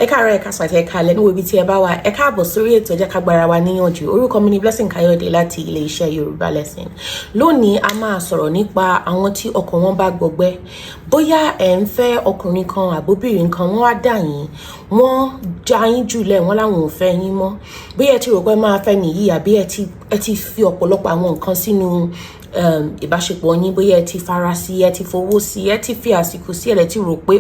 Ẹ káàárọ̀, ẹ káàsán àti ẹ káalẹ́ ní ibi tí ẹ bá wà. Ẹ káàbọ̀ sórí ètò Jẹ́ ká gbára wa níyànjú. Orúkọ mi ni Blessing Káyọ̀dé láti ilé-iṣẹ́ Yorùbá Lesson. Lónìí a máa sọ̀rọ̀ nípa àwọn tí ọkàn wọn bá gbọgbẹ́. Bóyá ẹ ń fẹ́ ọkùnrin kan àbóbìnrin kan, wọ́n wá dà yín, wọ́n já yín jùlẹ̀, wọ́n láwọn ò fẹ́ yín mọ́. Bóyá ẹ ti rò pé máa fẹ́ nìyí àbí ẹ ti fi ọ̀pọ̀lọpọ̀ àwọn nǹkan sínú ìbáṣepọ̀ yín, bóyá ẹ ti fara sí, ẹ ti fowó sí, ẹ ti fi àsìkò sí, ẹ ti rò pé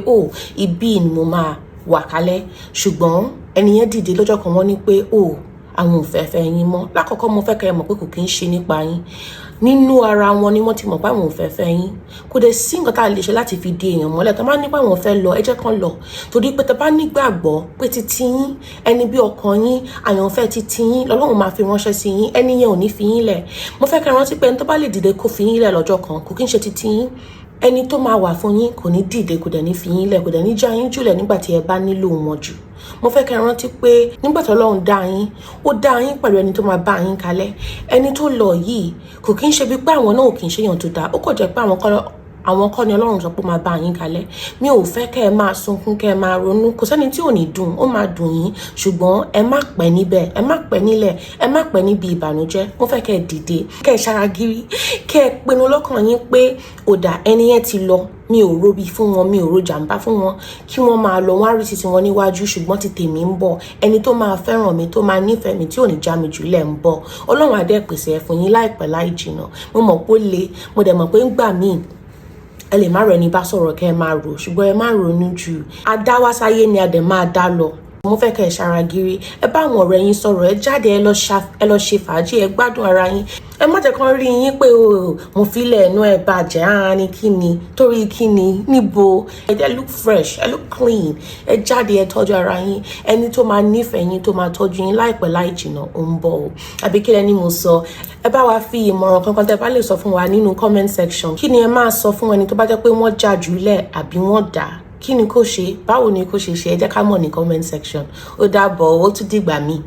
ibi ni mo máa wà kálẹ̀, ṣùgbọ́n ẹnìyẹn dìde lọ́jọ́ kan wọ́n ní pé àwọn ò fẹ́ fẹ́ yín mọ́. Lákọ̀ọ́kọ́ mo fẹ́ kẹ́ ẹ mọ̀ pé kò kí ń ṣe nípa yín, nínú ara wọn ni wọ́n ti mọ̀ pé àwọn ò fẹ́ fẹ́ yín. Kò dẹ̀ sí nǹkan tá a lè ṣe láti fi di èèyàn mọ́lẹ̀. Tó bá ní pé àwọn fẹ́ lọ, ẹ jẹ́ kán lọ, torí pé tó bá nígbàgbọ́ pé titi yín, ẹni bí ọkàn yín, àyànfẹ́ titi yín lọ́lọ́run máa fi ránṣẹ́ sí yín, ẹni yẹn ò ní fi yín lẹ̀. Mo fẹ́ kẹ́ ẹ rántí pé ẹni tó bá lè dìde kó fi yín lẹ̀ lọ́jọ́ kan kò kí ń ṣe titi yín. Ẹni tó máa wà fún yín kò ní dìde, kò dẹ̀ ní fi yín lẹ̀, kò dẹ̀ ní já yín jùlẹ̀ nígbà tí ẹ bá nílò wọn jù. Mo fẹ́ kẹ́ ẹ rántí pé nígbà tí Ọlọ́run dá yín, ó dá yín pẹ̀lú ẹni tó máa bá yín kalẹ̀. Ẹni tó lọ yìí kò kí ń ṣe bí pé àwọn náà ò kí ń ṣèyàn tó dáa, ó kò jẹ́ pé àwọn kọ́ ni Ọlọ́run sọ pé ó máa bá yín kalẹ̀. Mi ò fẹ́ kẹ́ ẹ máa sunkún, kẹ́ ẹ máa ronú. Kò sẹ́ni tí ò ní dùn, ó máa dùn yín, ṣùgbọ́n ẹ má pẹ́ níbẹ̀, ẹ má pẹ́ nílẹ̀, ẹ má pẹ́ níbi ìbànújẹ́. Mo fẹ́ kẹ́ ẹ dìde, kẹ́ ẹ ṣaragírí, kẹ́ ẹ pinnu lọ́kàn yín pé ẹni yẹn ti lọ, mi ò robi fún wọn, mi ò ro jàǹbá fún wọn, kí wọ́n máa lọ, wọ́n á rí títí wọn níwájú, ṣùgbọ́n ti tèmi ń bọ̀. Ẹni tó máa fẹ́ràn mi, tó máa nífẹ̀ẹ́ mi, tí ò ní já mi jùlẹ̀ ń bọ̀. Ọlọ́run á dẹ̀ pèsè ẹ̀ fún yín láìpẹ́ láì jìnnà. Mo mọ̀ pé ó le, mo dẹ̀ mọ̀ pé ń gbà míì ẹ lè má rẹ̀ ní bá sọ̀rọ̀ kẹ́ ẹ máa rò, ṣùgbọ́n ẹ má ronú jù. A dá wá sáyé ni a dẹ̀ máa dá lọ. Mo fẹ́ kẹ́ ẹ ṣaragírí, ẹ bá àwọn ọ̀rẹ́ yín sọ̀rọ̀, ẹ jáde, ẹ lọ ṣe fàájì, ẹ gbádùn ara yín. Ẹ má jẹ́ kán rí yín pé mo filẹ̀ ẹnu ẹ bàjẹ́, ní kíni, torí kíni, níbo. Ẹ look fresh, ẹ look clean, ẹ jáde, ẹ tọ́jú ara yín. Ẹni tó máa nífẹ̀ẹ́ yín, tó máa tọ́jú yín láìpẹ́ láì jìnnà ó ń bọ̀ o. Àbí kí lẹ́ni mo sọ? Ẹ bá wa fi ìmọ̀ràn kankan tẹ́ bá lè sọ fún wa nínú comment section. Kí ni ẹ máa sọ fún ẹni tó bá jẹ́ pé wọ́n já jùlẹ̀ àbí wọ́n dà? Kí ni kó ṣe? Báwo ni kó ṣe? Ẹ jẹ́ ká mọ̀ ní comment section. Ó dàbọ̀, ó tún dìgbà míì.